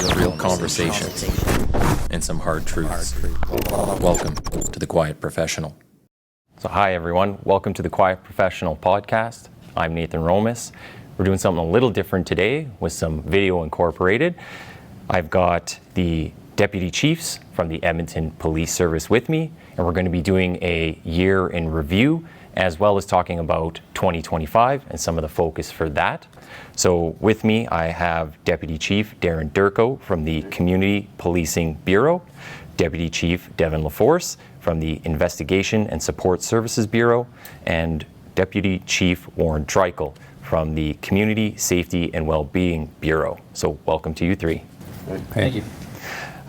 real conversation, and some hard truths. Welcome to The Quiet Professional. So hi everyone, welcome to The Quiet Professional podcast. I'm Nathan Romas. We're doing something a little different today with some video incorporated. I've got the Deputy Chiefs from the Edmonton Police Service with me, and we're going to be doing a year in review, as well as talking about 2025 and some of the focus for that. So with me, I have Deputy Chief Darren Durko from the Community Policing Bureau, Deputy Chief Devin LaForce from the Investigation and Support Services Bureau, and Deputy Chief Warren Treichel from the Community Safety and Wellbeing Bureau. So welcome to you three. Thank you.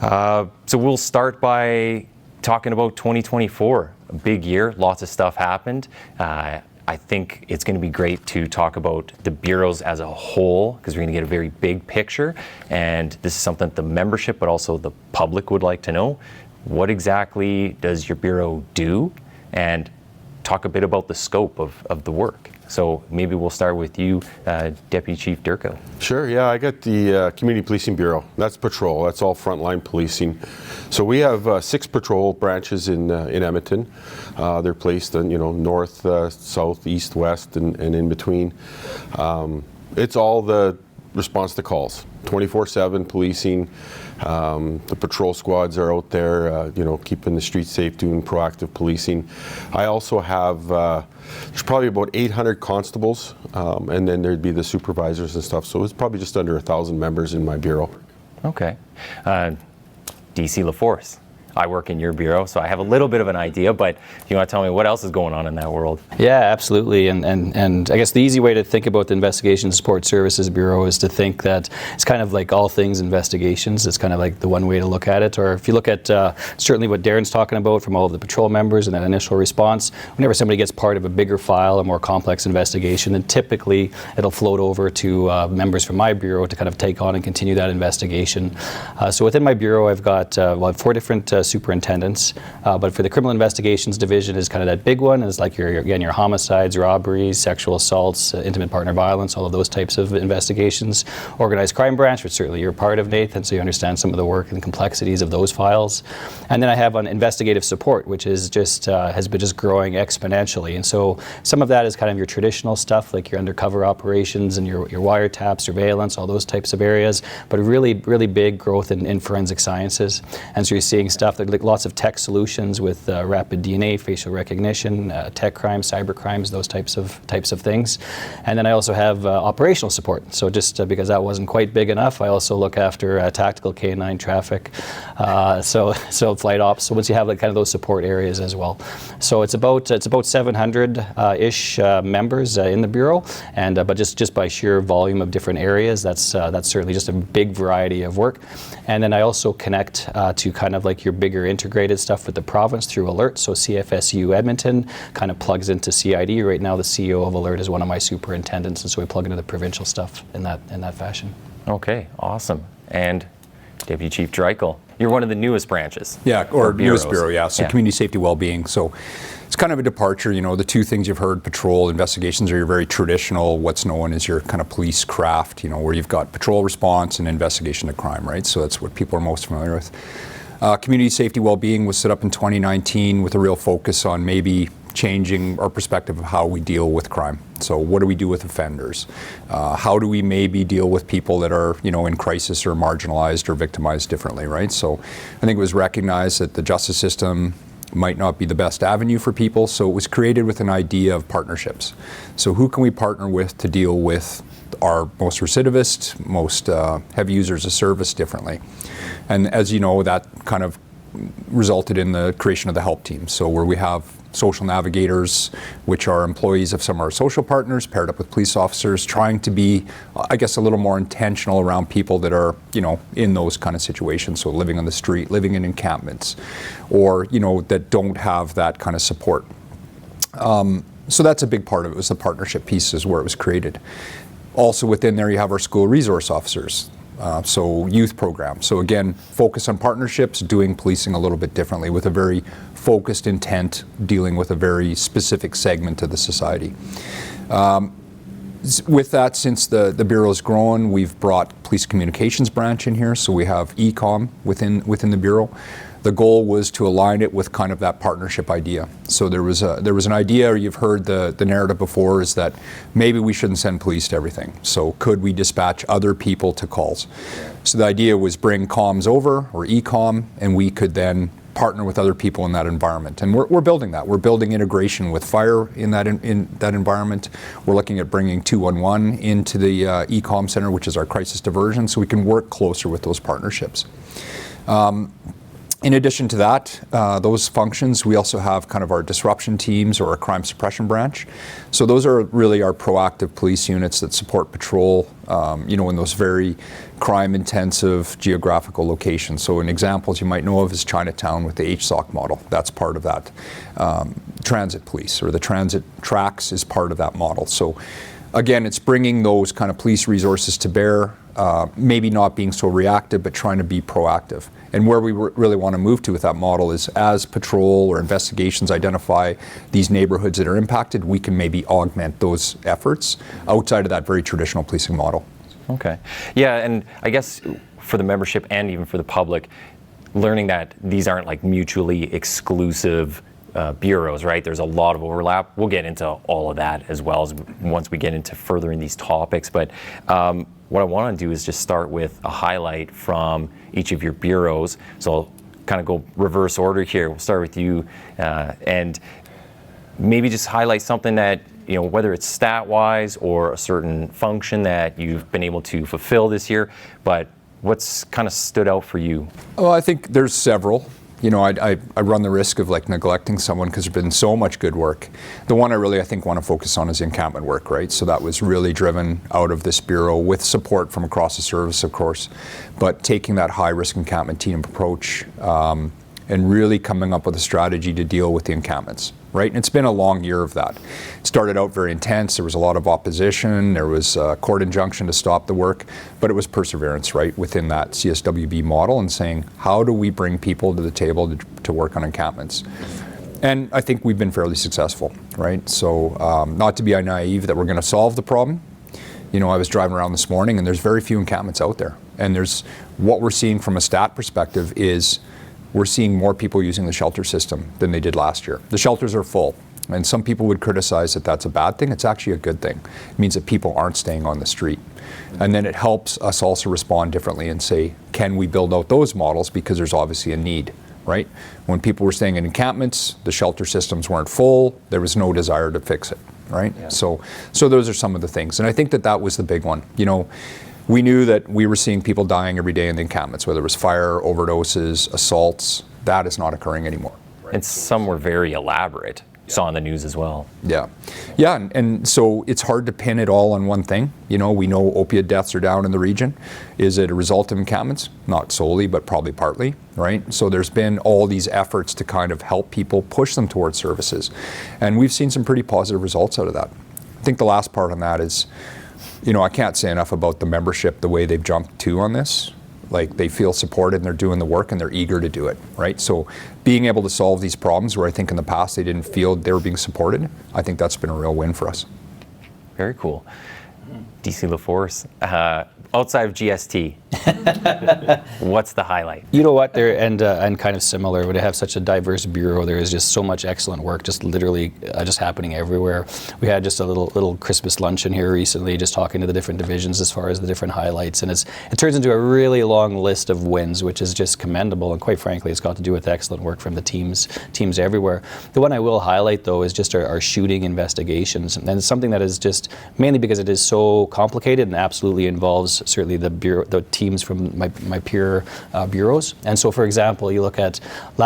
So we'll start by talking about 2024. A big year, lots of stuff happened. I think it's going to be great to talk about the bureaus as a whole, because we're going to get a very big picture. And this is something that the membership, but also the public would like to know. What exactly does your bureau do? And talk a bit about the scope of the work. So maybe we'll start with you, Deputy Chief Durko. Sure, yeah, I got the Community Policing Bureau. That's patrol, that's all frontline policing. So we have 6 patrol branches in Edmonton. They're placed in, north, south, east, west, and in between. It's all the response to calls, 24/7 policing. The patrol squads are out there, keeping the streets safe, doing proactive policing. I also have, there's probably about 800 constables, and then there'd be the supervisors and stuff. So it's probably just under 1,000 members in my bureau. Okay. DC LaForce. I work in your bureau, so I have a little bit of an idea, but you want to tell me what else is going on in that world? Yeah, absolutely. And I guess the easy way to think about the Investigation Support Services Bureau is to think that it's kind of like all things investigations. It's kind of like the one way to look at it. Or if you look at certainly what Darren's talking about from all of the patrol members and that initial response, whenever somebody gets part of a bigger file, a more complex investigation, then typically it'll float over to members from my bureau to kind of take on and continue that investigation. So within my bureau, I've got I have 4 different superintendents, but for the criminal investigations division is kind of that big one. Is like your homicides, robberies, sexual assaults, intimate partner violence, all of those types of investigations. Organized crime branch, which certainly you're part of, Nathan, so you understand some of the work and the complexities of those files. And then I have on investigative support, which is just has been just growing exponentially. And so some of that is kind of your traditional stuff, like your undercover operations and your wiretap, surveillance, all those types of areas. But really, really big growth in forensic sciences. And so you're seeing stuff like lots of tech solutions with rapid DNA, facial recognition, tech crimes, cyber crimes, those types of things. And then I also have operational support. So just because that wasn't quite big enough, I also look after tactical canine traffic, so flight ops. So once you have like kind of those support areas as well. So it's about 700 ish members in the bureau, and but just by sheer volume of different areas, that's certainly just a big variety of work. And then I also connect to kind of like your bigger integrated stuff with the province through Alert. So CFSU Edmonton kind of plugs into CID. Right now the CEO of Alert is one of my superintendents, and so we plug into the provincial stuff in that fashion. Okay, awesome. And Deputy Chief Treichel, you're one of the newest branches. Yeah, or newest bureau, yeah. So Community Safety Wellbeing. So it's kind of a departure. The 2 things you've heard, patrol investigations, are your very traditional, what's known as your kind of police craft, where you've got patrol response and investigation of crime, right? So that's what people are most familiar with. Community Safety Wellbeing was set up in 2019 with a real focus on maybe changing our perspective of how we deal with crime. So what do we do with offenders? How do we maybe deal with people that are, in crisis or marginalized or victimized differently, right? So I think it was recognized that the justice system might not be the best avenue for people, so it was created with an idea of partnerships. So who can we partner with to deal with our most recidivist, most heavy users of service differently? And as you know, that kind of resulted in the creation of the help team. So where we have social navigators, which are employees of some of our social partners, paired up with police officers, trying to be, I guess, a little more intentional around people that are, in those kind of situations. So living on the street, living in encampments, or, that don't have that kind of support. So that's a big part of it, was the partnership piece is where it was created. Also within there, you have our school resource officers. So youth programs. So again, focus on partnerships, doing policing a little bit differently with a very focused intent, dealing with a very specific segment of the society. With that, since the Bureau's grown, we've brought Police Communications Branch in here, so we have e-com within the Bureau. The goal was to align it with kind of that partnership idea. So there was an idea, or you've heard the narrative before, is that maybe we shouldn't send police to everything. So could we dispatch other people to calls? So the idea was bring comms over, or e-com, and we could then partner with other people in that environment. And we're building that. We're building integration with fire in that environment. We're looking at bringing 211 into the e-com center, which is our crisis diversion, so we can work closer with those partnerships. In addition to that, those functions, we also have kind of our disruption teams or our crime suppression branch. So those are really our proactive police units that support patrol, in those very crime-intensive geographical locations. So an example you might know of is Chinatown with the HSOC model. That's part of that. Transit police, or the transit tracks, is part of that model. So again, it's bringing those kind of police resources to bear, maybe not being so reactive, but trying to be proactive. And where we really want to move to with that model is, as patrol or investigations identify these neighborhoods that are impacted, we can maybe augment those efforts outside of that very traditional policing model. Okay. Yeah, and I guess for the membership and even for the public, learning that these aren't like mutually exclusive bureaus, right? There's a lot of overlap. We'll get into all of that as well as once we get into furthering these topics. But what I want to do is just start with a highlight from each of your bureaus. So I'll kind of go reverse order here. We'll start with you, and maybe just highlight something that, whether it's stat-wise or a certain function that you've been able to fulfill this year, but what's kind of stood out for you? Well, I think there's several. I run the risk of neglecting someone because there's been so much good work. The one I think want to focus on is encampment work, right? So that was really driven out of this bureau with support from across the service, of course, but taking that high-risk encampment team approach and really coming up with a strategy to deal with the encampments, right? And it's been a long year of that. It started out very intense. There was a lot of opposition. There was a court injunction to stop the work, but it was perseverance, right, within that CSWB model, and saying, how do we bring people to the table to work on encampments? And I think we've been fairly successful, right? So not to be naive that we're going to solve the problem. I was driving around this morning, and there's very few encampments out there. And what we're seeing from a stat perspective is we're seeing more people using the shelter system than they did last year. The shelters are full, and some people would criticize that that's a bad thing. It's actually a good thing. It means that people aren't staying on the street. And then it helps us also respond differently and say, can we build out those models, because there's obviously a need, right? When people were staying in encampments, the shelter systems weren't full, there was no desire to fix it, right? Yeah. So those are some of the things. And I think that was the big one. We knew that we were seeing people dying every day in the encampments, whether it was fire, overdoses, assaults. That is not occurring anymore. And some were very elaborate. Saw on the news as well. Yeah, and so it's hard to pin it all on one thing. We know opiate deaths are down in the region. Is it a result of encampments? Not solely, but probably partly, right? So there's been all these efforts to kind of help people push them towards services. And we've seen some pretty positive results out of that. I think the last part on that is, I can't say enough about the membership, the way they've jumped to on this. They feel supported and they're doing the work and they're eager to do it, right? So being able to solve these problems where I think in the past they didn't feel they were being supported, I think that's been a real win for us. Very cool. DC LaForce, outside of GST, what's the highlight? You know what, and kind of similar, when they have such a diverse bureau, there is just so much excellent work, just literally just happening everywhere. We had just a little Christmas luncheon here recently, just talking to the different divisions as far as the different highlights, and it turns into a really long list of wins, which is just commendable, and quite frankly, it's got to do with excellent work from the teams everywhere. The one I will highlight, though, is just our shooting investigations, and it's something that is just mainly because it is so complicated and absolutely involves certainly the teams from my peer bureaus. And so, for example, you look at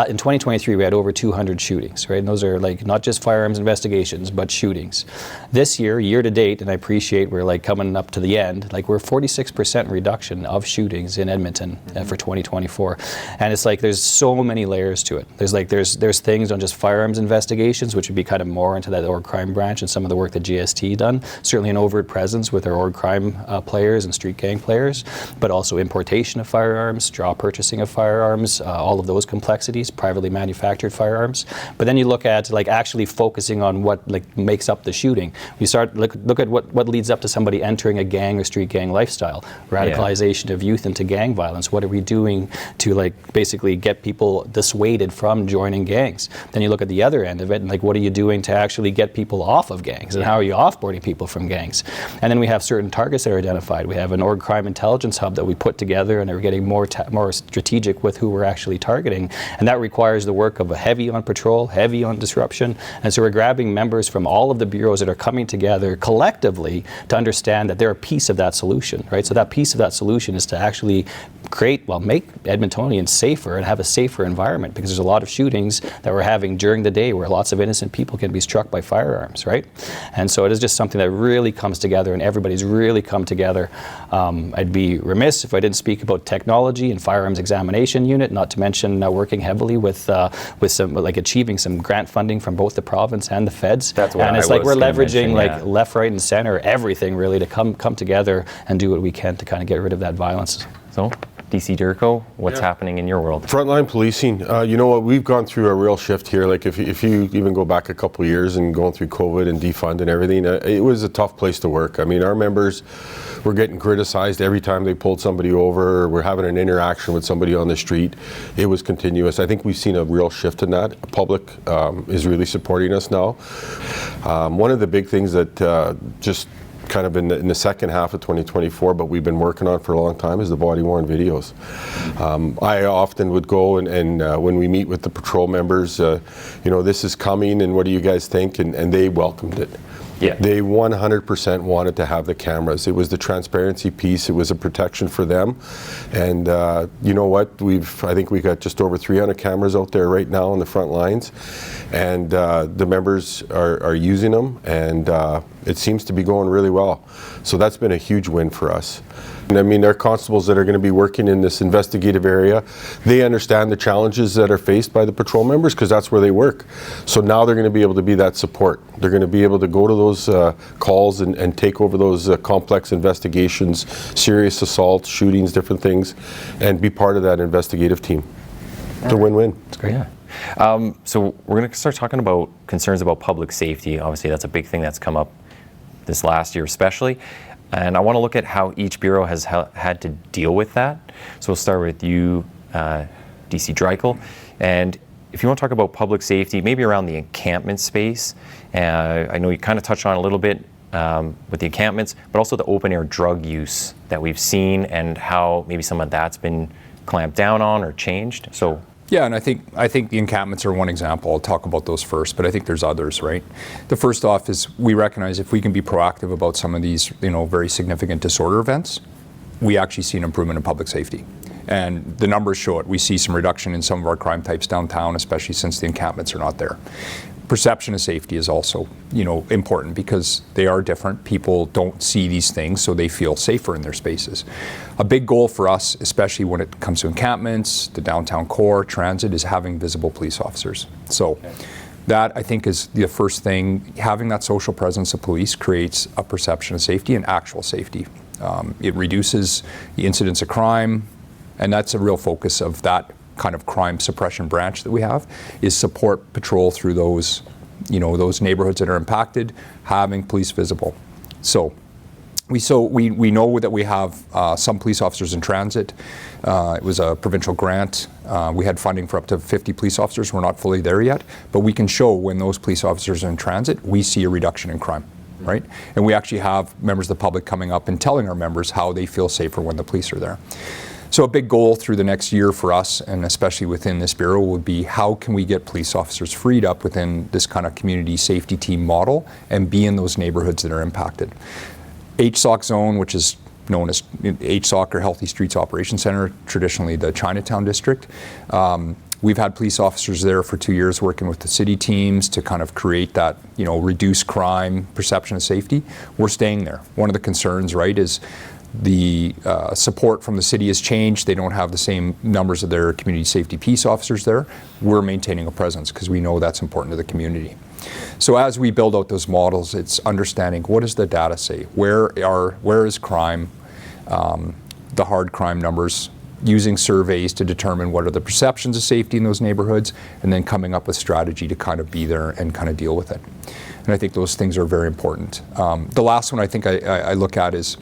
in 2023 we had over 200 shootings, right? And those are not just firearms investigations, but shootings. This year to date, and I appreciate we're coming up to the end, we're 46% reduction of shootings in Edmonton for 2024. And it's there's so many layers to it. There's things on just firearms investigations, which would be kind of more into that org crime branch and some of the work that GST done. Certainly an overt presence with are org crime players and street gang players, but also importation of firearms, straw purchasing of firearms, all of those complexities, privately manufactured firearms. But then you look at like actually focusing on what like makes up the shooting. You start look at what leads up to somebody entering a gang or street gang lifestyle, radicalization of youth into gang violence. What are we doing to like basically get people dissuaded from joining gangs? Then you look at the other end of it, and like what are you doing to actually get people off of gangs, and how are you offboarding people from gangs? And then we have certain targets that are identified. We have an org crime intelligence hub that we put together, and are getting more strategic with who we're actually targeting, and that requires the work of a heavy on patrol, heavy on disruption. And so we're grabbing members from all of the bureaus that are coming together collectively to understand that they're a piece of that solution, right? So that piece of that solution is to actually make Edmontonians safer and have a safer environment, because there's a lot of shootings that we're having during the day where lots of innocent people can be struck by firearms, right? And so it is just something that really comes together, and everybody's really come together. I'd be remiss if I didn't speak about technology and firearms examination unit, not to mention working heavily with some like achieving some grant funding from both the province and the feds. That's what and it's I like was we're gonna leveraging mention, like left, right, and center, everything really to come together and do what we can to kind of get rid of that violence. So, DC Durko, what's happening in your world? Frontline policing, you know what, we've gone through a real shift here. Like if you even go back a couple of years and going through COVID and defund and everything, it was a tough place to work. I mean, our members were getting criticized every time they pulled somebody over, or we're having an interaction with somebody on the street. It was continuous. I think we've seen a real shift in that. The public is really supporting us now. One of the big things that just kind of in the second half of 2024, but we've been working on for a long time, is the body-worn videos. I often would go and when we meet with the patrol members, this is coming and what do you guys think? And they welcomed it. Yeah. They 100% wanted to have the cameras. It was the transparency piece. It was a protection for them. And you know what? I think we got just over 300 cameras out there right now on the front lines. And the members are using them, and it seems to be going really well. So that's been a huge win for us. And I mean, our constables that are going to be working in this investigative area, they understand the challenges that are faced by the patrol members, because that's where they work. So now they're going to be able to be that support. They're going to be able to go to those calls and take over those complex investigations, serious assaults, shootings, different things, and be part of that investigative team. It's a win-win. That's great. Yeah. So we're going to start talking about concerns about public safety. Obviously, that's a big thing that's come up this last year especially. And I want to look at how each bureau has had to deal with that. So we'll start with you, DC Dreichel. And if you want to talk about public safety, maybe around the encampment space, I know you kind of touched on it a little bit with the encampments, but also the open-air drug use that we've seen and how maybe some of that's been clamped down on or changed. So. Yeah, and I think the encampments are one example. I'll talk about those first, but I think there's others, right? The first off is we recognize if we can be proactive about some of these, very significant disorder events, we actually see an improvement in public safety. And the numbers show it. We see some reduction in some of our crime types downtown, especially since the encampments are not there. Perception of safety is also, important because they are different. People don't see these things, so they feel safer in their spaces. A big goal for us, especially when it comes to encampments, the downtown core, transit, is having visible police officers. So that, I think, is the first thing. Having that social presence of police creates a perception of safety and actual safety. It reduces the incidence of crime, and that's a real focus of that kind of crime suppression branch that we have, is support patrol through those, those neighborhoods that are impacted, having police visible. So we know that we have some police officers in transit. It was a provincial grant. We had funding for up to 50 police officers. We're not fully there yet, but we can show when those police officers are in transit, we see a reduction in crime, right? And we actually have members of the public coming up and telling our members how they feel safer when the police are there. So a big goal through the next year for us, and especially within this bureau, would be how can we get police officers freed up within this kind of community safety team model and be in those neighborhoods that are impacted. HSOC zone, which is known as HSOC or Healthy Streets Operations Center, traditionally the Chinatown district. We've had police officers there for 2 years working with the city teams to kind of create that, reduce crime, perception of safety. We're staying there. One of the concerns, right, is The support from the city has changed. They don't have the same numbers of their community safety peace officers there. We're maintaining a presence because we know that's important to the community. So as we build out those models, it's understanding what does the data say? Where is crime, the hard crime numbers, using surveys to determine what are the perceptions of safety in those neighborhoods, and then coming up with strategy to kind of be there and kind of deal with it. And I think those things are very important. The last one I think I look at is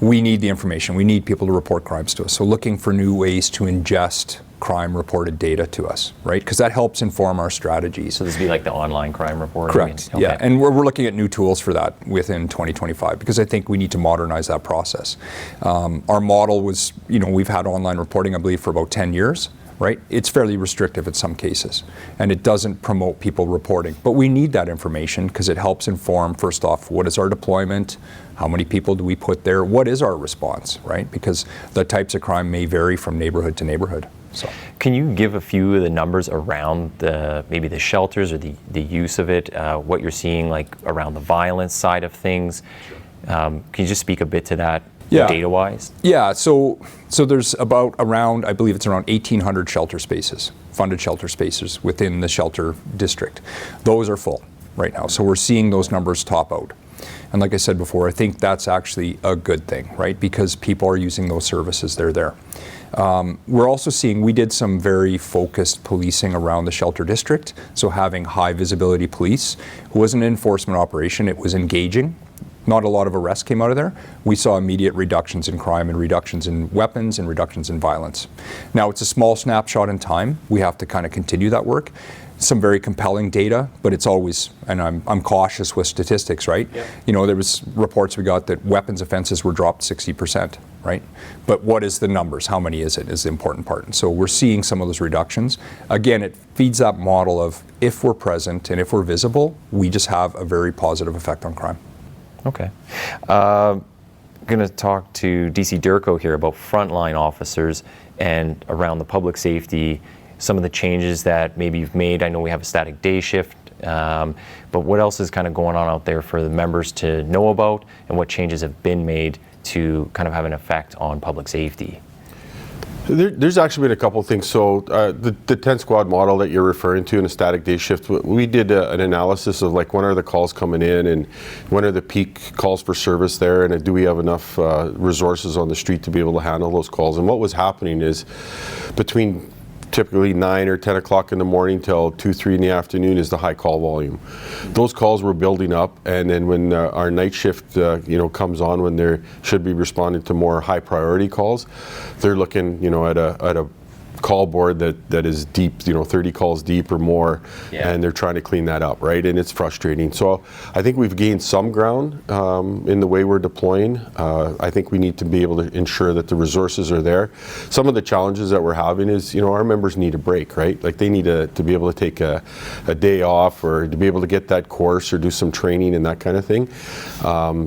we need the information. We need people to report crimes to us. So looking for new ways to ingest crime reported data to us, right? Because that helps inform our strategies. So this would be like the online crime reporting? Correct, Okay. yeah. And we're looking at new tools for that within 2025 because I think we need to modernize that process. Our model was, we've had online reporting, I believe, for about 10 years. Right? It's fairly restrictive in some cases, and it doesn't promote people reporting. But we need that information because it helps inform, first off, what is our deployment? How many people do we put there? What is our response, right? Because the types of crime may vary from neighborhood to neighborhood. So, can you give a few of the numbers around maybe the shelters or the use of it, what you're seeing like around the violence side of things? Can you just speak a bit to that? Yeah. Data-wise? Yeah, so there's I believe it's around 1,800 shelter spaces, funded shelter spaces within the shelter district. Those are full right now, so we're seeing those numbers top out. And like I said before, I think that's actually a good thing, right? Because people are using those services, they're there. We're also seeing, we did some very focused policing around the shelter district, so having high visibility police. It wasn't an enforcement operation, it was engaging. Not a lot of arrests came out of there. We saw immediate reductions in crime and reductions in weapons and reductions in violence. Now, it's a small snapshot in time. We have to kind of continue that work. Some very compelling data, but it's always, and I'm cautious with statistics, right? Yep. There was reports we got that weapons offenses were dropped 60%, right? But what is the numbers? How many is the important part. And so we're seeing some of those reductions. Again, it feeds that model of if we're present and if we're visible, we just have a very positive effect on crime. Okay. I'm going to talk to DC Durko here about frontline officers and around the public safety, some of the changes that maybe you've made. I know we have a static day shift, but what else is kind of going on out there for the members to know about, and what changes have been made to kind of have an effect on public safety? There's actually been a couple of things. So the 10 squad model that you're referring to in a static day shift, we did an analysis of like when are the calls coming in and when are the peak calls for service there, and do we have enough resources on the street to be able to handle those calls. And what was happening is between typically 9 or 10 o'clock in the morning till 2, 3 in the afternoon is the high call volume. Those calls were building up, and then when our night shift comes on, when they should be responding to more high priority calls, they're looking at a call board that is deep, 30 calls deep or more, and they're trying to clean that up, right? And it's frustrating. So I think we've gained some ground in the way we're deploying. I think we need to be able to ensure that the resources are there. Some of the challenges that we're having is, our members need a break, right? Like they need to be able to take a day off, or to be able to get that course or do some training and that kind of thing.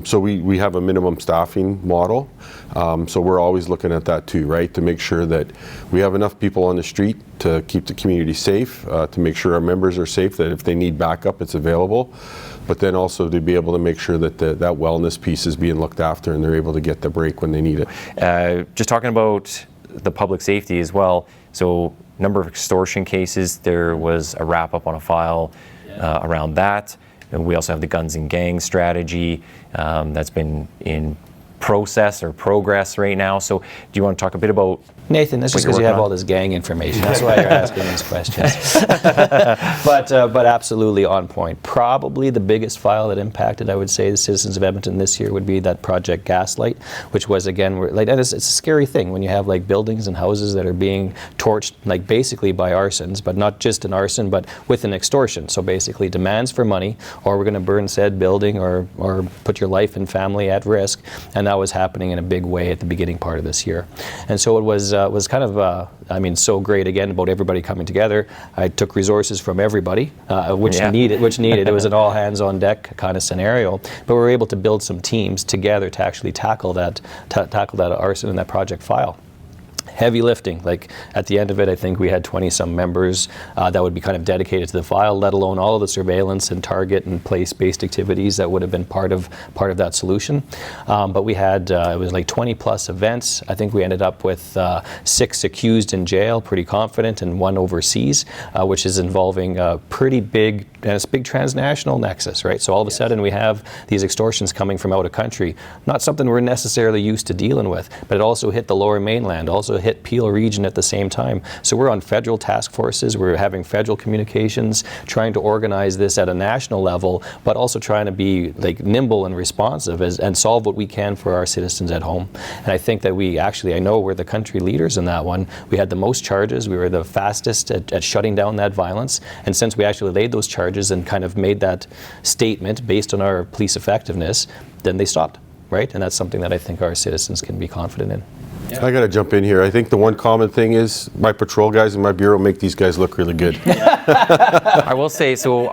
So we have a minimum staffing model. So we're always looking at that too, right? To make sure that we have enough people on the street to keep the community safe, to make sure our members are safe, that if they need backup, it's available. But then also to be able to make sure that that wellness piece is being looked after and they're able to get the break when they need it. Just talking about the public safety as well. So number of extortion cases, there was a wrap up on a file around that. And we also have the guns and gangs strategy that's been in process or progress right now. So do you want to talk a bit about Nathan, that's just because you have all this gang information. That's why you're asking these questions. But absolutely on point. Probably the biggest file that impacted, I would say, the citizens of Edmonton this year would be that Project Gaslight, which was, again, and it's a scary thing when you have like buildings and houses that are being torched, like basically by arsons, but not just an arson, but with an extortion. So basically demands for money, or we're going to burn said building, or put your life and family at risk. And that was happening in a big way at the beginning part of this year. And so it was kind of, so great, again, about everybody coming together. I took resources from everybody, which needed. It was an all hands on deck kind of scenario. But we were able to build some teams together to actually tackle that arson and that project file. heavy lifting. Like at the end of it, I think we had 20-some members that would be kind of dedicated to the file, let alone all of the surveillance and target and place-based activities that would have been part of that solution. But we had, it was like 20-plus events. I think we ended up with 6 accused in jail, pretty confident, and 1 overseas, which is involving a pretty big, and it's a big transnational nexus, right? So all of a sudden we have these extortions coming from out of country, not something we're necessarily used to dealing with, but it also hit the Lower Mainland, also hit Peel region at the same time. So we're on federal task forces, we're having federal communications, trying to organize this at a national level, but also trying to be like nimble and responsive and solve what we can for our citizens at home. And I think that we actually, I know we're the country leaders in that one. We had the most charges, we were the fastest at shutting down that violence, and since we actually laid those charges and kind of made that statement based on our police effectiveness, then they stopped, right? And that's something that I think our citizens can be confident in. Yeah. I got to jump in here. I think the one common thing is my patrol guys in my bureau make these guys look really good. I will say, so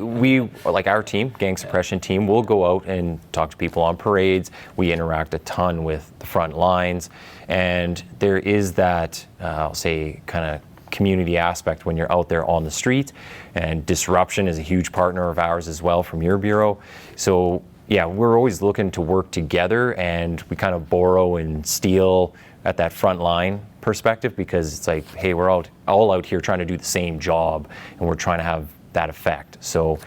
we, like our team, gang suppression team, will go out and talk to people on parades. We interact a ton with the front lines. And there is that, I'll say, kind of community aspect when you're out there on the street. And disruption is a huge partner of ours as well from your bureau. So yeah, we're always looking to work together, and we kind of borrow and steal at that front line perspective, because it's like, hey, we're all out here trying to do the same job, and we're trying to have that effect. So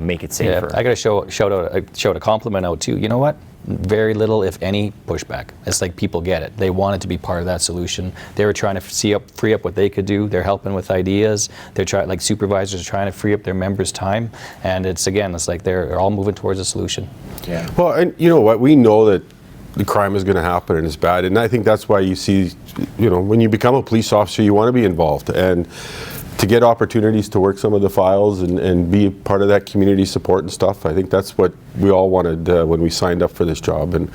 make it safer. Yeah, I got to shout a compliment out too. You know what? Very little, if any, pushback. It's like people get it. They wanted to be part of that solution. They were trying to free up what they could do. They're helping with ideas. They're trying, like supervisors are trying to free up their members' time. And it's like they're all moving towards a solution. Yeah. Well, and you know what? We know that the crime is going to happen and it's bad. And I think that's why you see, you know, when you become a police officer, you want to be involved. And to get opportunities to work some of the files and be part of that community support and stuff, I think that's what we all wanted when we signed up for this job. And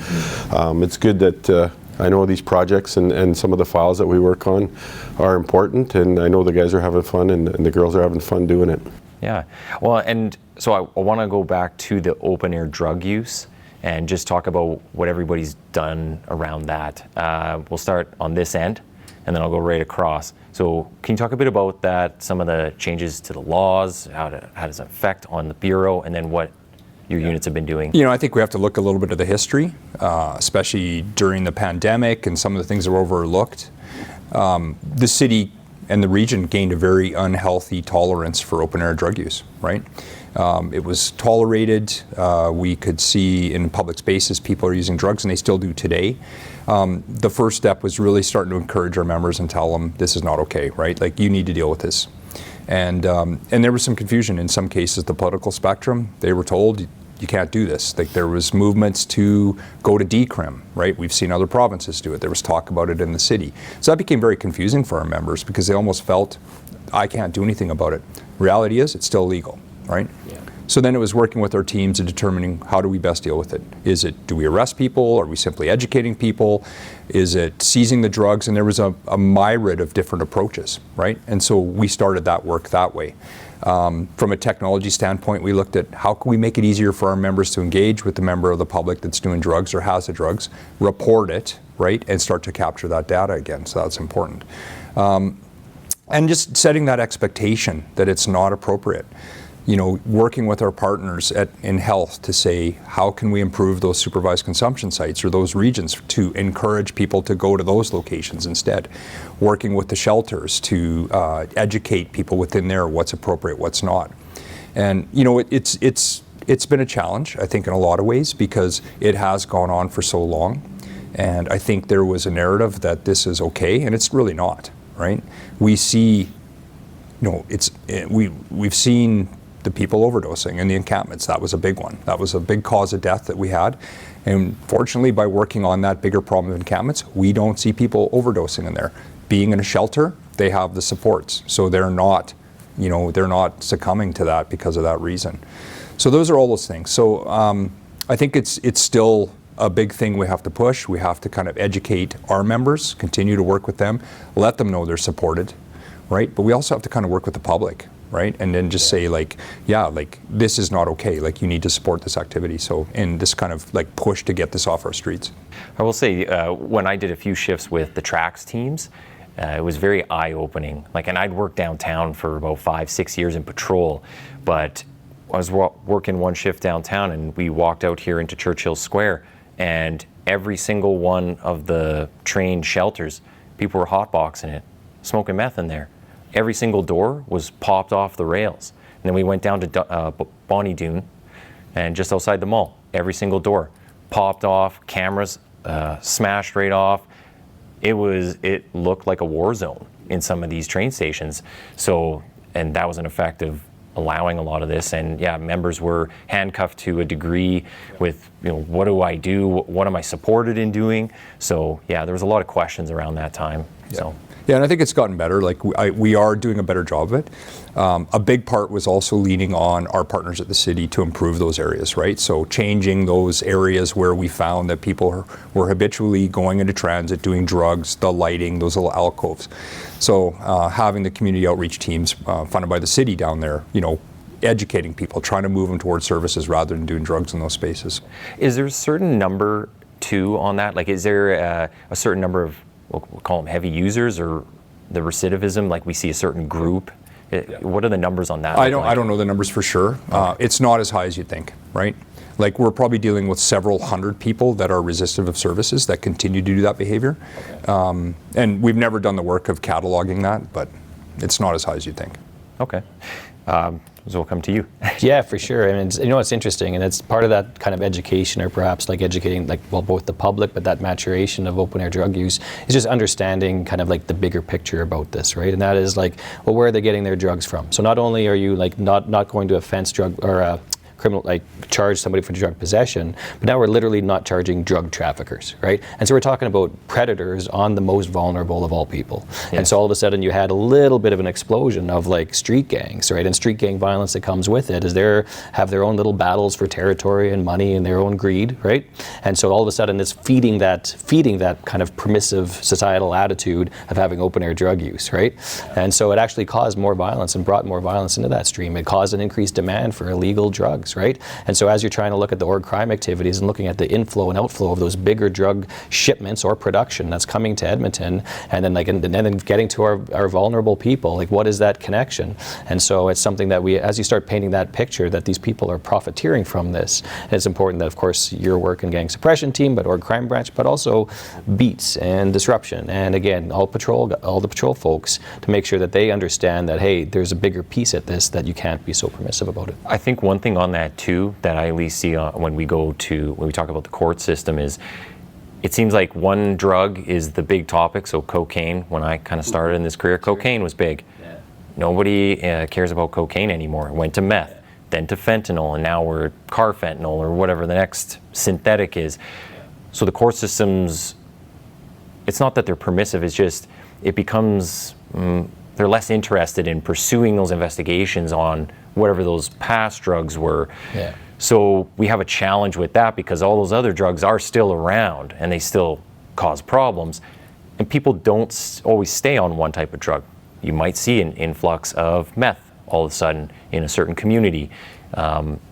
it's good that I know these projects and some of the files that we work on are important, and I know the guys are having fun and the girls are having fun doing it. Yeah, well, and so I want to go back to the open air drug use and just talk about what everybody's done around that. We'll start on this end, and then I'll go right across. So can you talk a bit about that, some of the changes to the laws, how does it affect on the Bureau, and then what your units have been doing? You know, I think we have to look a little bit at the history, especially during the pandemic and some of the things that were overlooked. The city and the region gained a very unhealthy tolerance for open-air drug use, right? It was tolerated. We could see in public spaces people are using drugs, and they still do today. The first step was really starting to encourage our members and tell them this is not okay, right? Like, you need to deal with this. And there was some confusion in some cases. The political spectrum, they were told you can't do this. Like, there was movements to go to decrim, right? We've seen other provinces do it. There was talk about it in the city. So that became very confusing for our members because they almost felt, I can't do anything about it. Reality is, it's still legal, right? Yeah. So then it was working with our teams and determining how do we best deal with it. Is it, do we arrest people? Are we simply educating people? Is it seizing the drugs? And there was a myriad of different approaches, right? And so we started that work that way. From a technology standpoint, we looked at how can we make it easier for our members to engage with the member of the public that's doing drugs or has the drugs, report it, right, and start to capture that data again. So that's important. And just setting that expectation that it's not appropriate. You know, working with our partners in health to say, how can we improve those supervised consumption sites or those regions to encourage people to go to those locations instead. Working with the shelters to educate people within there what's appropriate, what's not. And, you know, it's been a challenge, I think, in a lot of ways because it has gone on for so long. And I think there was a narrative that this is okay, and it's really not, right? We see, you know, we've seen the people overdosing in the encampments. That was a big one. That was a big cause of death that we had. And fortunately, by working on that bigger problem of encampments, we don't see people overdosing in there. Being in a shelter, they have the supports. So they're not, you know, they're not succumbing to that because of that reason. So those are all those things. So I think it's still a big thing we have to push. We have to kind of educate our members, continue to work with them, let them know they're supported, right? But we also have to kind of work with the public. right? And then just say like, yeah, like this is not okay. Like you need to support this activity. So, and this kind of like push to get this off our streets. I will say, when I did a few shifts with the tracks teams, it was very eye-opening. Like, and I'd worked downtown for about 5-6 years in patrol, but I was working one shift downtown, and we walked out here into Churchill Square, and every single one of the trained shelters, people were hotboxing it, smoking meth in there. Every single door was popped off the rails. And then we went down to Bonnie Doon, and just outside the mall, every single door popped off, cameras smashed right off. It looked like a war zone in some of these train stations. So, and that was an effect of allowing a lot of this. And yeah, members were handcuffed to a degree with, what do I do? What am I supported in doing? So yeah, there was a lot of questions around that time. Yeah. So. Yeah, and I think it's gotten better. Like we are doing a better job of it. A big part was also leaning on our partners at the city to improve those areas, right? So changing those areas where we found that people were habitually going into transit, doing drugs, the lighting, those little alcoves. So having the community outreach teams funded by the city down there, educating people, trying to move them towards services rather than doing drugs in those spaces. Is there a certain number too on that? Like, is there a certain number of, we'll call them heavy users, or the recidivism, like we see a certain group? What are the numbers on that? I don't know the numbers for sure. It's not as high as you think, right? Like we're probably dealing with several hundred people that are resistive of services that continue to do that behavior. Okay. And we've never done the work of cataloging that, but it's not as high as you think. Okay. So we'll come to you. Yeah, for sure. I mean, it's interesting, and it's part of that kind of education, or perhaps like educating, both the public, but that maturation of open air drug use is just understanding kind of like the bigger picture about this, right? And that is like, well, where are they getting their drugs from? So not only are you like not going to offense drug or criminal, like charge somebody for drug possession, but now we're literally not charging drug traffickers, right? And so we're talking about predators on the most vulnerable of all people. Yeah. And so all of a sudden you had a little bit of an explosion of like street gangs, right? And street gang violence that comes with it is have their own little battles for territory and money and their own greed, right? And so all of a sudden it's feeding that kind of permissive societal attitude of having open air drug use, right? And so it actually caused more violence and brought more violence into that stream. It caused an increased demand for illegal drugs, right? And so as you're trying to look at the org crime activities and looking at the inflow and outflow of those bigger drug shipments or production that's coming to Edmonton, and then getting to our vulnerable people, like what is that connection? And so it's something that as you start painting that picture that these people are profiteering from this, it's important that of course your work in gang suppression team, but org crime branch, but also beats and disruption, and again all the patrol folks, to make sure that they understand that hey, there's a bigger piece at this, that you can't be so permissive about it. I think one thing on that too that I at least see when we talk about the court system is, it seems like one drug is the big topic. So cocaine, when I kind of started in this career, cocaine was big. Yeah. Nobody cares about cocaine anymore. It went to meth, then to fentanyl, and now we're carfentanil or whatever the next synthetic is. So the court systems, it's not that they're permissive, it's just it becomes they're less interested in pursuing those investigations on whatever those past drugs were. Yeah. So we have a challenge with that, because all those other drugs are still around and they still cause problems, and people don't always stay on one type of drug. You might see an influx of meth all of a sudden in a certain community.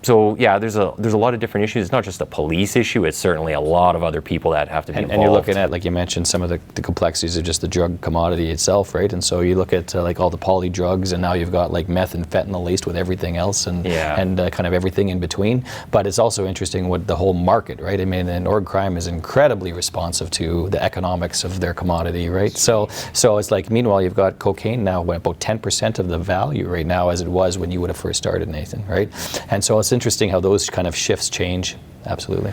So yeah, there's a lot of different issues. It's not just a police issue, it's certainly a lot of other people that have to be involved. And you're looking at, like you mentioned, some of the complexities of just the drug commodity itself, right? And so you look at like all the poly drugs, and now you've got like meth and fentanyl laced with everything else, and kind of everything in between. But it's also interesting what the whole market, right? I mean, and org crime is incredibly responsive to the economics of their commodity, right? So it's like, meanwhile, you've got cocaine now about 10% of the value right now as it was when you would have first started, Nathan, right? And so it's interesting how those kind of shifts change. Absolutely.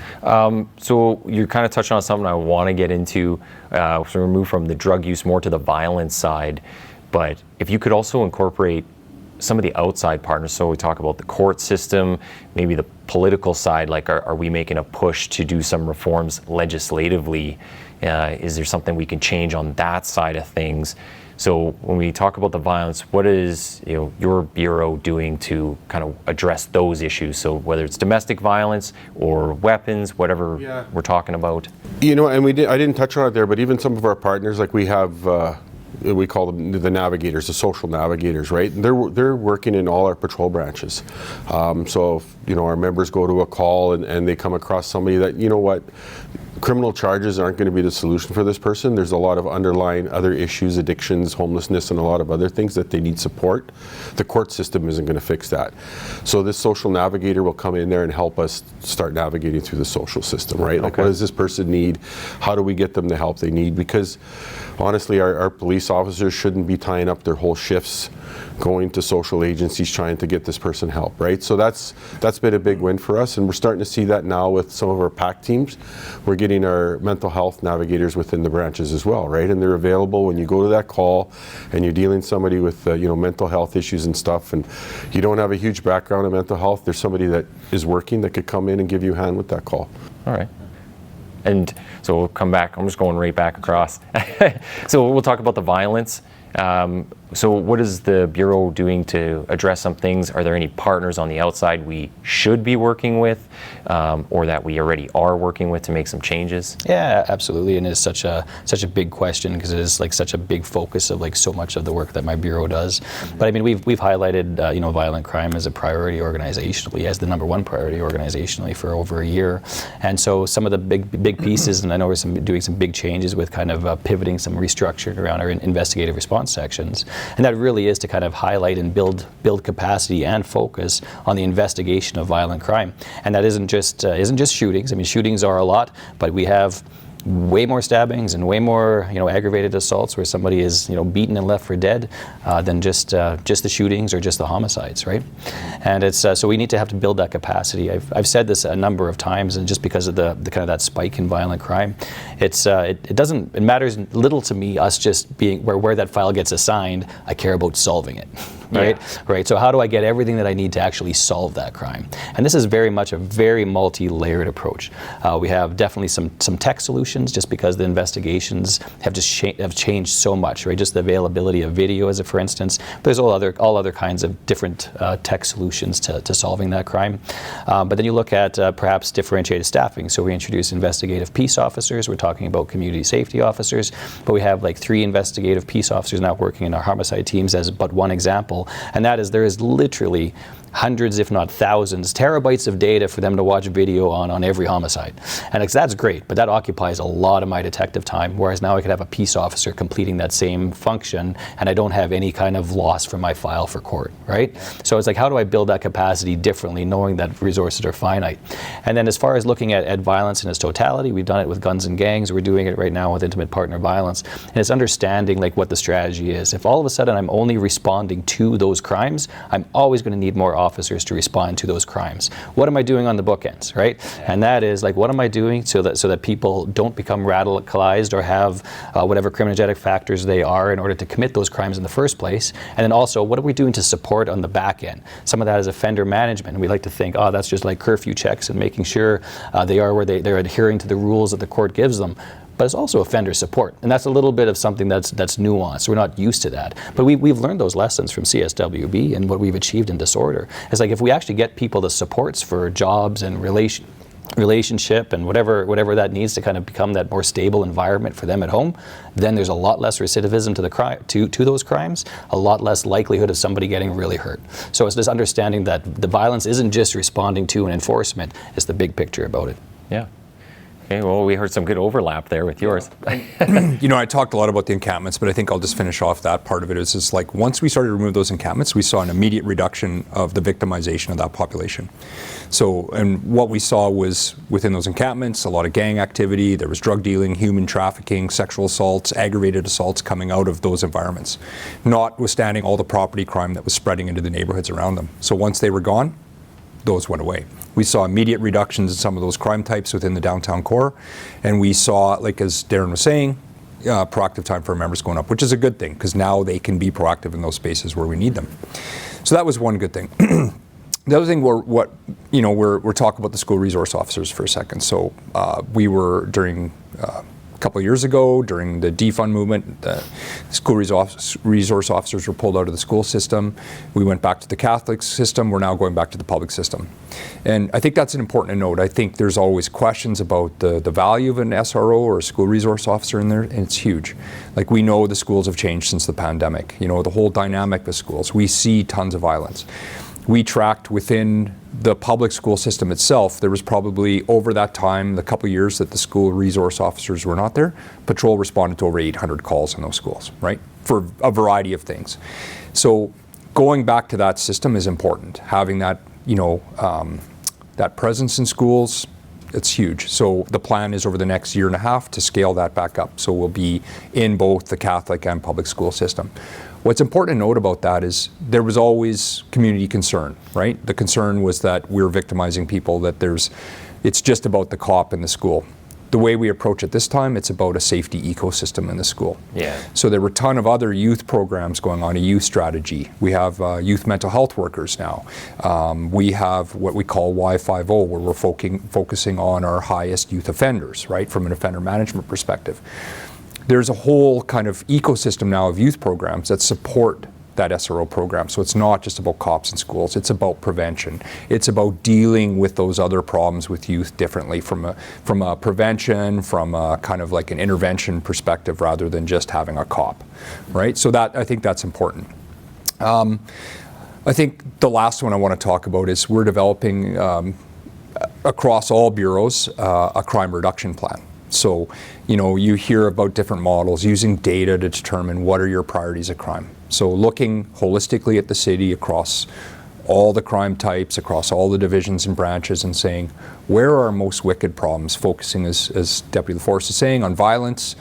So you're kind of touching on something I want to get into. So we move from the drug use more to the violence side. But if you could also incorporate some of the outside partners, so we talk about the court system, maybe the political side, like are we making a push to do some reforms legislatively? Is there something we can change on that side of things? So when we talk about the violence, what is your bureau doing to kind of address those issues? So whether it's domestic violence or weapons, whatever we're talking about. And I didn't touch on it there, but even some of our partners, like we have we call them the navigators, the social navigators, right? And they're working in all our patrol branches. So if, you know, our members go to a call and they come across somebody that, you know what, criminal charges aren't going to be the solution for this person. There's a lot of underlying other issues, addictions, homelessness, and a lot of other things that they need support. The court system isn't going to fix that. So this social navigator will come in there and help us start navigating through the social system, right? Like, what does this person need? How do we get them the help they need? Because honestly, our police officers shouldn't be tying up their whole shifts going to social agencies trying to get this person help, right? So that's been a big win for us, and we're starting to see that now with some of our PAC teams. We're getting our mental health navigators within the branches as well, right? And they're available when you go to that call and you're dealing with somebody with you know, mental health issues and stuff, and you don't have a huge background in mental health. There's somebody that is working that could come in and give you a hand with that call. All right. And so we'll come back. I'm just going right back across. So we'll talk about the violence. So what is the Bureau doing to address some things? Are there any partners on the outside we should be working with, or that we already are working with to make some changes? Yeah, absolutely, and it's such a big question because it is like such a big focus of like so much of the work that my Bureau does. But I mean, we've highlighted you know, violent crime as a priority organizationally, as the #1 priority organizationally for over a year, and so some of the big pieces, and I know we're doing some big changes with kind of pivoting some restructuring around our investigative response sections. And that really is to kind of highlight and build capacity and focus on the investigation of violent crime. And that isn't just shootings. I mean, shootings are a lot, but we have way more stabbings and way more, you know, aggravated assaults where somebody is, you know, beaten and left for dead than just the shootings or just the homicides, right? And it's so we need to have to build that capacity. I've said this a number of times, and just because of the kind of that spike in violent crime, it matters little to me us just being where that file gets assigned. I care about solving it. Right? Yeah. Right. So how do I get everything that I need to actually solve that crime? And this is very much a very multi-layered approach. We have definitely some tech solutions, just because the investigations have have changed so much, right? Just the availability of video, as a for instance. But there's all other kinds of different tech solutions to solving that crime. But then you look at perhaps differentiated staffing. So we introduce investigative peace officers. We're talking about community safety officers, but we have like 3 investigative peace officers now working in our homicide teams as but one example. And that is, there is literally hundreds, if not thousands, terabytes of data for them to watch video on every homicide. And that's great, but that occupies a lot of my detective time, whereas now I could have a peace officer completing that same function, and I don't have any kind of loss from my file for court, right? So it's like, how do I build that capacity differently, knowing that resources are finite? And then as far as looking at violence in its totality, we've done it with guns and gangs. We're doing it right now with intimate partner violence. And it's understanding like what the strategy is. If all of a sudden I'm only responding to those crimes, I'm always going to need more officers to respond to those crimes. What am I doing on the bookends, right? And that is like, what am I doing so that people don't become radicalized or have whatever criminogenic factors they are in order to commit those crimes in the first place? And then also, what are we doing to support on the back end? Some of that is offender management. And we like to think, oh, that's just like curfew checks and making sure they are where they're adhering to the rules that the court gives them. But it's also offender support, and that's a little bit of something that's nuanced. We're not used to that, but we've learned those lessons from CSWB and what we've achieved in disorder. It's like, if we actually get people the supports for jobs and relationship and whatever that needs to kind of become that more stable environment for them at home, then there's a lot less recidivism to those crimes, a lot less likelihood of somebody getting really hurt. So it's this understanding that the violence isn't just responding to an enforcement; it's the big picture about it. Yeah. Okay, well, we heard some good overlap there with yours. You know, I talked a lot about the encampments, but I think I'll just finish off that part of it. Is just like, once we started to remove those encampments, we saw an immediate reduction of the victimization of that population. So, and what we saw was within those encampments, a lot of gang activity, there was drug dealing, human trafficking, sexual assaults, aggravated assaults coming out of those environments, notwithstanding all the property crime that was spreading into the neighborhoods around them. So once they were gone, those went away. We saw immediate reductions in some of those crime types within the downtown core, and we saw, like as Darren was saying, proactive time for our members going up, which is a good thing, because now they can be proactive in those spaces where we need them. So that was one good thing. The other thing, we're talking about the school resource officers for a second. So we were, during couple of years ago during the defund movement, the school resource officers were pulled out of the school system. We went back to the Catholic system. We're now going back to the public system. And I think that's an important note. I think there's always questions about the value of an SRO or a school resource officer in there, and it's huge. Like, we know the schools have changed since the pandemic. You know, the whole dynamic of schools. We see tons of violence. We tracked within the public school system itself, there was probably, over that time, the couple of years that the school resource officers were not there, patrol responded to over 800 calls in those schools, right? For a variety of things. So going back to that system is important. Having that, you know, that presence in schools, it's huge. So the plan is over the next year and a half to scale that back up. So we'll be in both the Catholic and public school system. What's important to note about that is there was always community concern, right? The concern was that we're victimizing people, that it's just about the cop in the school. The way we approach it this time, it's about a safety ecosystem in the school. Yeah. So there were a ton of other youth programs going on, a youth strategy. We have youth mental health workers now. We have what we call Y50, where we're focusing on our highest youth offenders, right, from an offender management perspective. There's a whole kind of ecosystem now of youth programs that support that SRO program. So it's not just about cops in schools, it's about prevention. It's about dealing with those other problems with youth differently from a prevention, from a kind of like an intervention perspective rather than just having a cop, right? So that, I think that's important. I think the last one I want to talk about is we're developing across all bureaus a crime reduction plan. So, you know, you hear about different models using data to determine what are your priorities of crime. So looking holistically at the city across all the crime types, across all the divisions and branches, and saying, where are our most wicked problems? Focusing, as Deputy LaForest is saying, on violence.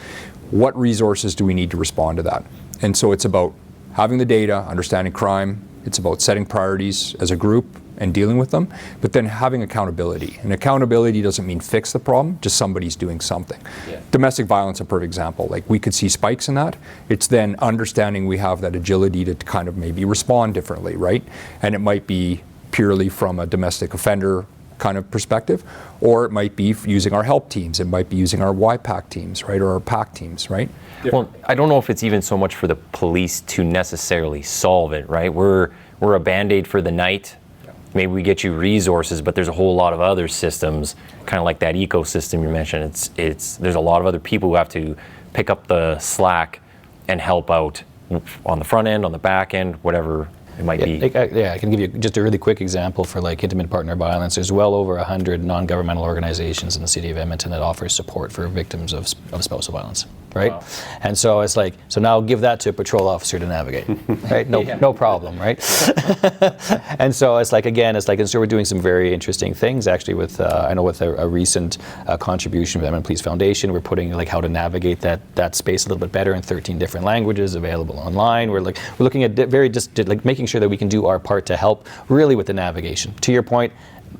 What resources do we need to respond to that? And so it's about having the data, understanding crime. It's about setting priorities as a group and dealing with them, but then having accountability. And accountability doesn't mean fix the problem, just somebody's doing something. Yeah. Domestic violence, a perfect example. Like, we could see spikes in that. It's then understanding we have that agility to kind of maybe respond differently, right? And it might be purely from a domestic offender kind of perspective, or it might be using our help teams, it might be using our YPAC teams, right, or our PAC teams, right? Well, I don't know if it's even so much for the police to necessarily solve it, right? We're a Band-Aid for the night. Maybe we get you resources, but there's a whole lot of other systems, kind of like that ecosystem you mentioned. There's a lot of other people who have to pick up the slack and help out on the front end, on the back end, whatever it might be. I can give you just a really quick example for like intimate partner violence. There's well over 100 non-governmental organizations in the city of Edmonton that offer support for victims of spousal violence, right? Wow. And so it's like, so now give that to a patrol officer to navigate, right? No problem, right? And so it's like, again, and so we're doing some very interesting things actually with, I know with a recent contribution from the Edmonton Police Foundation, we're putting like how to navigate that space a little bit better in 13 different languages available online. We're looking at like making sure that we can do our part to help really with the navigation. To your point,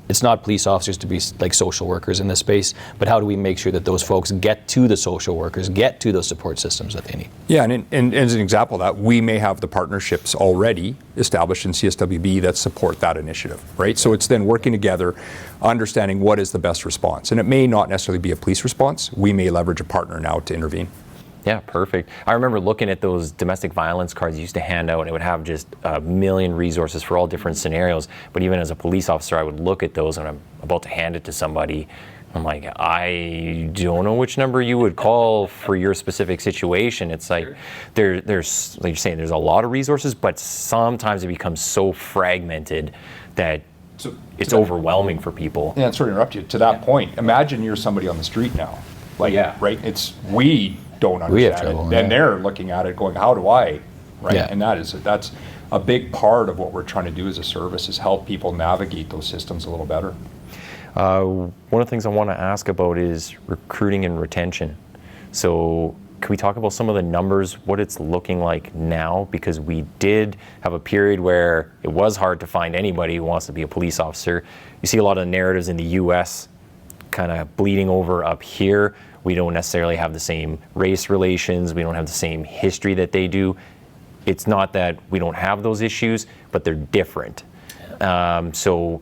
it's not police officers to be like social workers in this space, but how do we make sure that those folks get to the social workers, get to those support systems that they need? Yeah, and as an example of that, we may have the partnerships already established in CSWB that support that initiative, right? So it's then working together, understanding what is the best response. And it may not necessarily be a police response. We may leverage a partner now to intervene. Yeah, perfect. I remember looking at those domestic violence cards you used to hand out, and it would have just a million resources for all different scenarios. But even as a police officer, I would look at those and I'm about to hand it to somebody. I'm like, I don't know which number you would call for your specific situation. It's like, there's, like you're saying, there's a lot of resources, but sometimes it becomes so fragmented that it's overwhelming for people. Yeah, sorry to interrupt you. To that point, imagine you're somebody on the street now. Like, right? We don't understand we have trouble, it. And they're looking at it going, how do I, right? Yeah. And that's a big part of what we're trying to do as a service, is help people navigate those systems a little better. One of the things I want to ask about is recruiting and retention. So can we talk about some of the numbers, what it's looking like now? Because we did have a period where it was hard to find anybody who wants to be a police officer. You see a lot of narratives in the US kind of bleeding over up here. We don't necessarily have the same race relations. We don't have the same history that they do. It's not that we don't have those issues, but they're different. So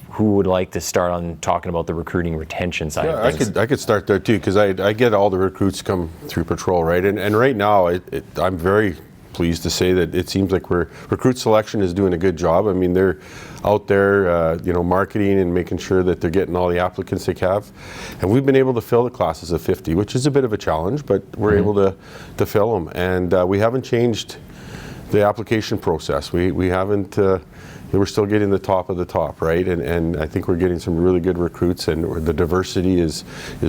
who would like to start on talking about the recruiting retention side of things? I could start there too, because I get all the recruits come through patrol, right? And right now, I'm very pleased to say that it seems like recruit selection is doing a good job. I mean, they're out there, marketing and making sure that they're getting all the applicants they have. And we've been able to fill the classes of 50, which is a bit of a challenge, but we're able to fill them. And we haven't changed the application process. We haven't. We're still getting the top of the top, right? And I think we're getting some really good recruits, and the diversity is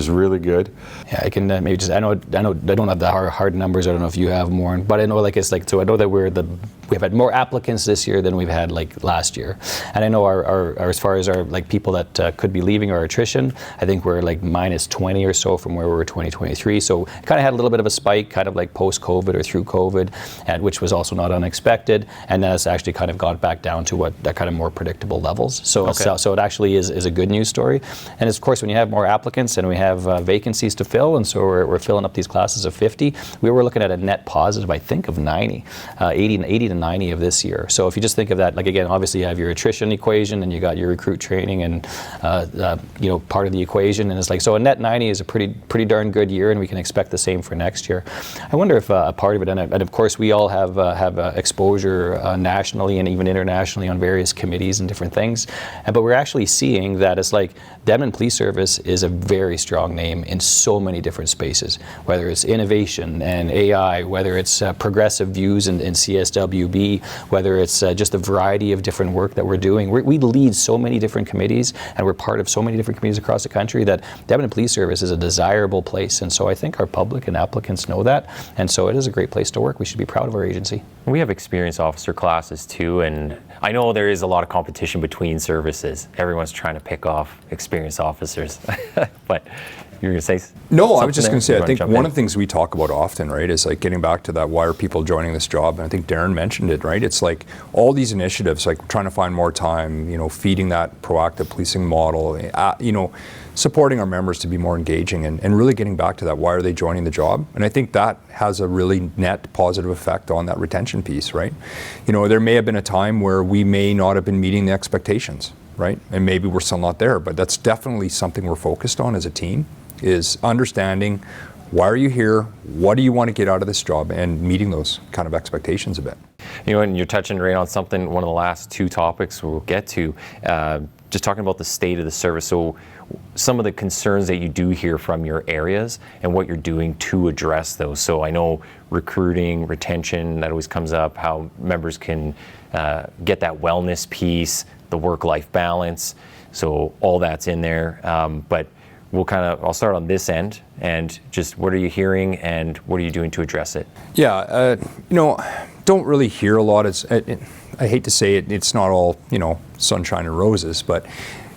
really good. Yeah, I can maybe just, I don't have the hard numbers. I don't know if you have more, but I know so I know that we've had more applicants this year than we've had like last year. And I know our as far as our like people that could be leaving our attrition, I think we're like minus 20 or so from where we were 2023. So it kind of had a little bit of a spike, kind of like post-COVID or through COVID, and which was also not unexpected. And then it's actually kind of got back down to that kind of more predictable levels. So so it actually is a good news story. And of course, when you have more applicants and we have vacancies to fill, and so we're filling up these classes of 50, we were looking at a net positive, I think, of 80 to 90 of this year. So if you just think of that, like again, obviously you have your attrition equation and you got your recruit training and part of the equation, and it's like, so a net 90 is a pretty darn good year, and we can expect the same for next year. I wonder if a part of it, and of course we all have exposure nationally and even internationally on various committees and different things, but we're actually seeing that it's like the Edmonton Police Service is a very strong name in so many different spaces, whether it's innovation and AI, whether it's progressive views in CSWB, whether it's just a variety of different work that we're doing. We lead so many different committees, and we're part of so many different committees across the country that the Edmonton Police Service is a desirable place, and so I think our public and applicants know that, and so it is a great place to work. We should be proud of our agency. We have experienced officer classes too, and I know there is a lot of competition between services. Everyone's trying to pick off experienced officers, but you were going to say No, I was just going to say, I think one of the things we talk about often, right, is like getting back to that, why are people joining this job? And I think Darren mentioned it, right? It's like all these initiatives, like trying to find more time, feeding that proactive policing model, supporting our members to be more engaging, and really getting back to that, why are they joining the job? And I think that has a really net positive effect on that retention piece, right? There may have been a time where we may not have been meeting the expectations, right? And maybe we're still not there, but that's definitely something we're focused on as a team, is understanding why are you here, what do you want to get out of this job, and meeting those kind of expectations a bit. And you're touching right on something, one of the last two topics we'll get to, just talking about the state of the service. So some of the concerns that you do hear from your areas and what you're doing to address those. So I know recruiting, retention, that always comes up, how members can get that wellness piece, the work-life balance. So all that's in there. But I'll start on this end, and just what are you hearing and what are you doing to address it? Yeah, don't really hear a lot. I hate to say it, it's not all, sunshine and roses, but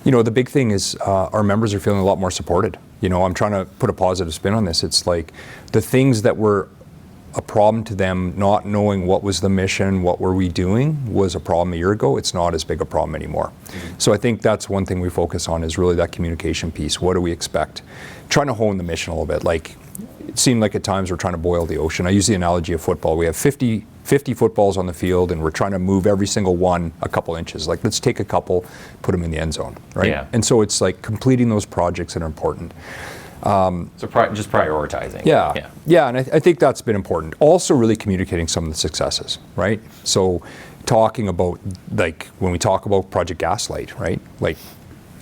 the big thing is our members are feeling a lot more supported. I'm trying to put a positive spin on this. It's like the things that were a problem to them, not knowing what was the mission, what were we doing, was a problem a year ago. It's not as big a problem anymore. So I think that's one thing we focus on, is really that communication piece. What do we expect? Trying to hone the mission a little bit. Like, it seemed like at times we're trying to boil the ocean. I use the analogy of football. We have 50 footballs on the field, and we're trying to move every single one a couple inches. Like, let's take a couple, put them in the end zone, right? Yeah. And so it's like completing those projects that are important. So just prioritizing. Yeah, and I think that's been important. Also really communicating some of the successes, right? So talking about, like, when we talk about Project Gaslight, right? Like,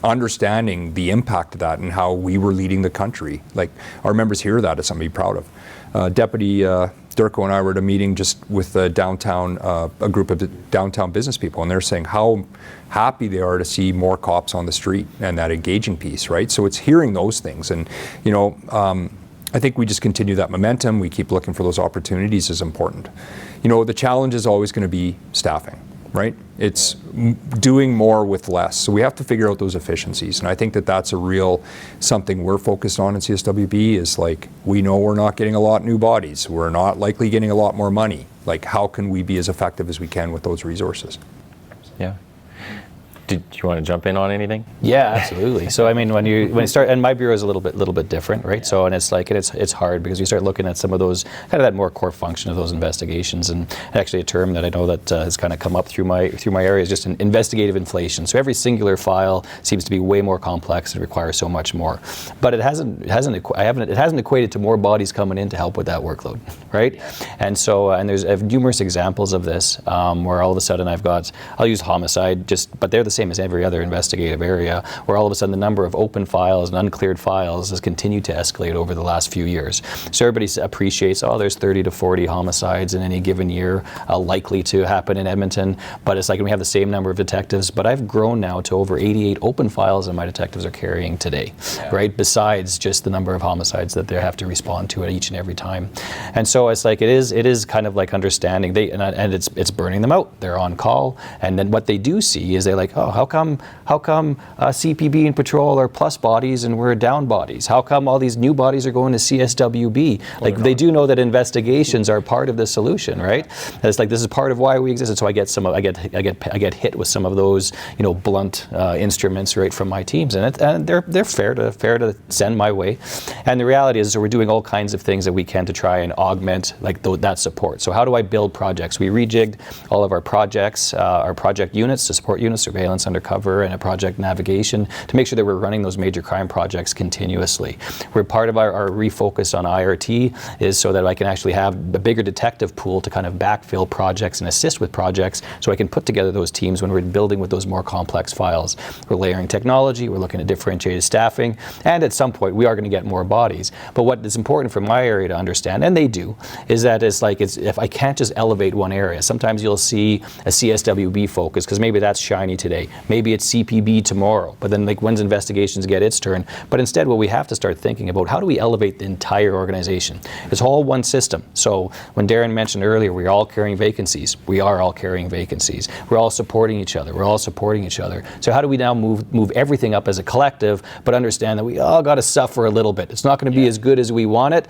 understanding the impact of that and how we were leading the country. Like, our members hear that as something to be proud of. Deputy Durko and I were at a meeting just with a group of downtown business people, and they're saying how happy they are to see more cops on the street and that engaging piece, right? So it's hearing those things, and I think we just continue that momentum. We keep looking for those opportunities is important. The challenge is always going to be staffing, right? It's doing more with less. So we have to figure out those efficiencies. And I think that that's a real something we're focused on in CSWB, is like, we know we're not getting a lot new bodies. We're not likely getting a lot more money. Like, how can we be as effective as we can with those resources? Yeah. Did you want to jump in on anything? Yeah, absolutely. So I mean, when you start, and my bureau is a little bit different, right? So and it's hard because you start looking at some of those kind of that more core function of those investigations, and actually a term that I know that has kind of come up through my area is just an investigative inflation. So every singular file seems to be way more complex and requires so much more, but it hasn't equated to more bodies coming in to help with that workload, right? And so and I have numerous examples of this where all of a sudden I'll use homicide but they're the same as every other investigative area, where all of a sudden the number of open files and uncleared files has continued to escalate over the last few years. So everybody appreciates, there's 30 to 40 homicides in any given year likely to happen in Edmonton, but it's like we have the same number of detectives, but I've grown now to over 88 open files that my detectives are carrying today, right? Besides just the number of homicides that they have to respond to at each and every time. And so it's like it is kind of like understanding and it's burning them out. They're on call, and then what they do see is they're like, how come CPB and patrol are plus bodies and we're down bodies? How come all these new bodies are going to CSWB? Like they do know that investigations are part of the solution, right? And it's like this is part of why we exist. And so I get hit with some of those blunt instruments right from my teams, and they're fair to send my way. And the reality is, so we're doing all kinds of things that we can to try and augment that support. So how do I build projects? We rejigged all of our projects, our project units, the support units, surveillance, undercover, and a project navigation to make sure that we're running those major crime projects continuously. We're part of our refocus on IRT is so that I can actually have a bigger detective pool to kind of backfill projects and assist with projects, so I can put together those teams when we're building with those more complex files. We're layering technology, we're looking at differentiated staffing, and at some point we are going to get more bodies. But what is important for my area to understand, and they do, is that if I can't just elevate one area. Sometimes you'll see a CSWB focus because maybe that's shiny today. Maybe it's CPB tomorrow, but then when's investigations get its turn? But instead what we have to start thinking about, how do we elevate the entire organization? It's all one system. So when Darren mentioned earlier, we're all carrying vacancies. We are all carrying vacancies. We're all supporting each other. We're all supporting each other. So how do we now move everything up as a collective, but understand that we all got to suffer a little bit. It's not going to be as good as we want it,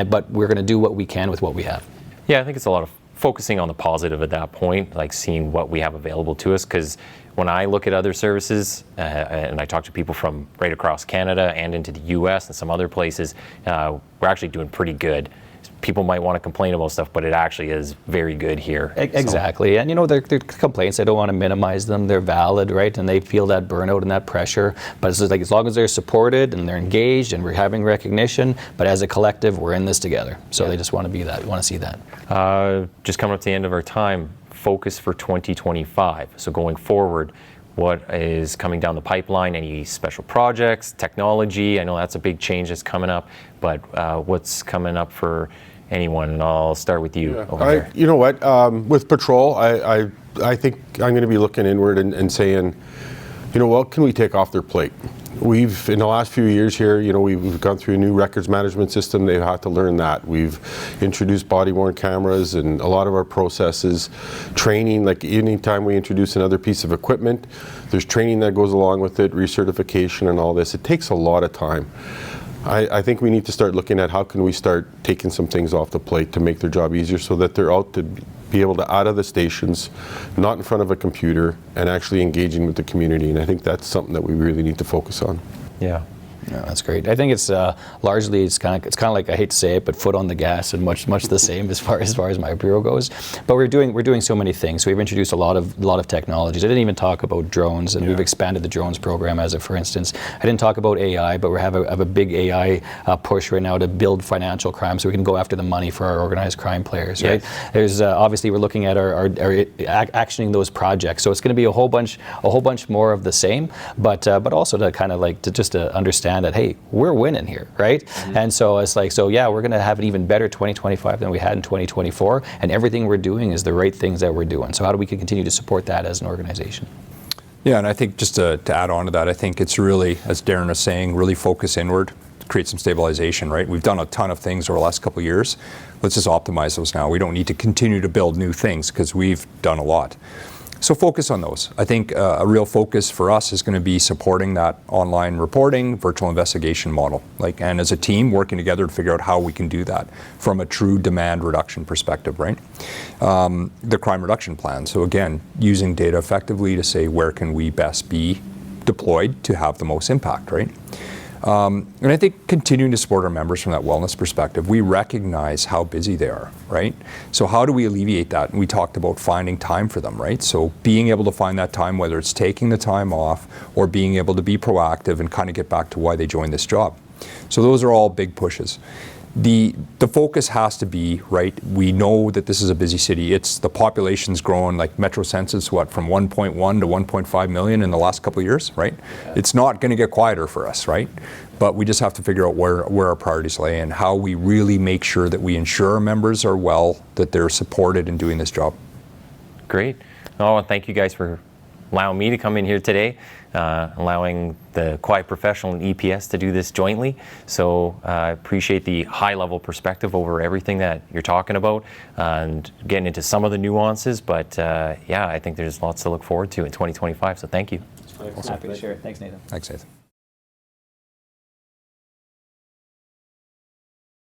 but we're going to do what we can with what we have. Yeah, I think it's a lot of focusing on the positive at that point, like seeing what we have available to us, because when I look at other services and I talk to people from right across Canada and into the US and some other places, we're actually doing pretty good. People might want to complain about stuff, but it actually is very good here. Exactly. And they're complaints. I don't want to minimize them. They're valid, right? And they feel that burnout and that pressure. But it's just like, as long as they're supported and they're engaged and we're having recognition, but as a collective, we're in this together. So they just want to be that, want to see that. Just coming up to the end of our time, focus for 2025. So going forward, what is coming down the pipeline? Any special projects, technology? I know that's a big change that's coming up, but what's coming up for anyone? And I'll start with you over there. You know what? With patrol, I think I'm going to be looking inward and saying, what can we take off their plate? We've, in the last few years here, we've gone through a new records management system. They've had to learn that. We've introduced body-worn cameras and a lot of our processes, training, like anytime we introduce another piece of equipment, there's training that goes along with it, recertification and all this. It takes a lot of time. I think we need to start looking at how can we start taking some things off the plate to make their job easier so that they're out to be able to out of the stations, not in front of a computer, and actually engaging with the community. And I think that's something that we really need to focus on. Yeah. Yeah, that's great. I think it's largely it's kind of like, I hate to say it, but foot on the gas and much the same as far as my bureau goes. But we're doing so many things. So we've introduced a lot of technologies. I didn't even talk about drones, and we've expanded the drones program as for instance. I didn't talk about AI, but we have a big AI push right now to build financial crime, so we can go after the money for our organized crime players. Right? Yes. There's obviously we're looking at our actioning those projects. So it's going to be a whole bunch more of the same, but also to kind of like to understand that, hey, we're winning here, right? Mm-hmm. And so it's like, we're going to have an even better 2025 than we had in 2024, and everything we're doing is the right things that we're doing. So how do we continue to support that as an organization? Yeah, and I think just to add on to that, I think it's really, as Darren was saying, really focus inward, create some stabilization, right? We've done a ton of things over the last couple of years. Let's just optimize those now. We don't need to continue to build new things because we've done a lot. So focus on those. I think a real focus for us is going to be supporting that online reporting, virtual investigation model. And as a team, working together to figure out how we can do that from a true demand reduction perspective, right? The crime reduction plan. So again, using data effectively to say where can we best be deployed to have the most impact, right? And I think continuing to support our members from that wellness perspective, we recognize how busy they are, right? So how do we alleviate that? And we talked about finding time for them, right? So being able to find that time, whether it's taking the time off or being able to be proactive and kind of get back to why they joined this job. So those are all big pushes. The focus has to be, right, we know that this is a busy city. The population's grown, like Metro Census, from 1.1 to 1.5 million in the last couple of years, right? Yeah. It's not going to get quieter for us, right? But we just have to figure out where our priorities lay and how we really make sure that we ensure our members are well, that they're supported in doing this job. Great. Oh, thank you guys for allowing me to come in here today, allowing the Quiet Professional and EPS to do this jointly. So I appreciate the high-level perspective over everything that you're talking about and getting into some of the nuances. But yeah, I think there's lots to look forward to in 2025. So thank you. Happy to share it. Thanks, Nathan. Thanks, Nathan.